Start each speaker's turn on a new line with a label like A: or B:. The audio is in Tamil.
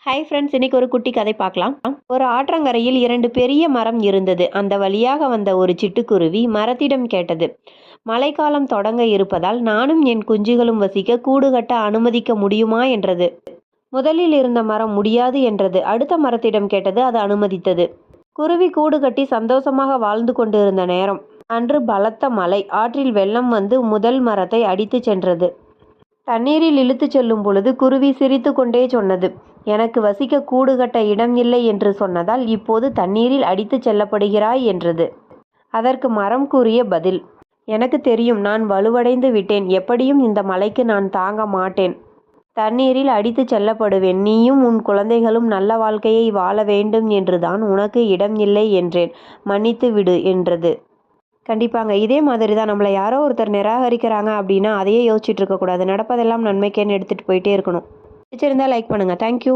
A: ஹாய் ஃப்ரெண்ட்ஸ், இன்னைக்கு ஒரு குட்டி கதை பார்க்கலாம். ஒரு ஆற்றங்கரையில் 2 பெரிய மரம் இருந்தது. அந்த வழியாக வந்த ஒரு சிட்டுக்குருவி மரத்திடம் கேட்டது, மழைக்காலம் தொடங்க இருப்பதால் நானும் என் குஞ்சுகளும் வசிக்க கூடு கட்ட அனுமதிக்க முடியுமா என்றது. முதலில் இருந்த மரம் முடியாது என்றது. அடுத்த மரத்திடம் கேட்டது, அது அனுமதித்தது. குருவி கூடு கட்டி சந்தோஷமாக வாழ்ந்து கொண்டிருந்த நேரம். அன்று பலத்த மழை. ஆற்றில் வெள்ளம் வந்து முதல் மரத்தை அடித்து சென்றது. தண்ணீரில் இழுத்துச் செல்லும் பொழுது குருவி சிரித்து கொண்டே சொன்னது, எனக்கு வசிக்க கூடு கட்ட இடம் இல்லை என்று சொன்னதால் இப்போது தண்ணீரில் அடித்துச் செல்லப்படுகிறாய் என்றது. அதற்கு மரம் கூறிய பதில், எனக்கு தெரியும், நான் வலுவடைந்து விட்டேன். எப்படியும் இந்த மழைக்கு நான் தாங்க மாட்டேன். தண்ணீரில் அடித்துச் செல்லப்படுவேன். நீயும் உன் குழந்தைகளும் நல்ல வாழ்க்கையை வாழ வேண்டும் என்றுதான் உனக்கு இடம் இல்லை என்றேன். மன்னித்து விடு என்றது. கண்டிப்பாங்க, இதே மாதிரி தான் நம்மளை யாரோ ஒருத்தர் நிராகரிக்கிறாங்க அப்படின்னா அதையே யோசிச்சுட்டு இருக்கக்கூடாது. நடப்பதெல்லாம் நன்மைக்கேன்னு எடுத்துகிட்டு போயிட்டே இருக்கணும். பிடிச்சிருந்தா லைக் பண்ணுங்கள். தேங்க்யூ.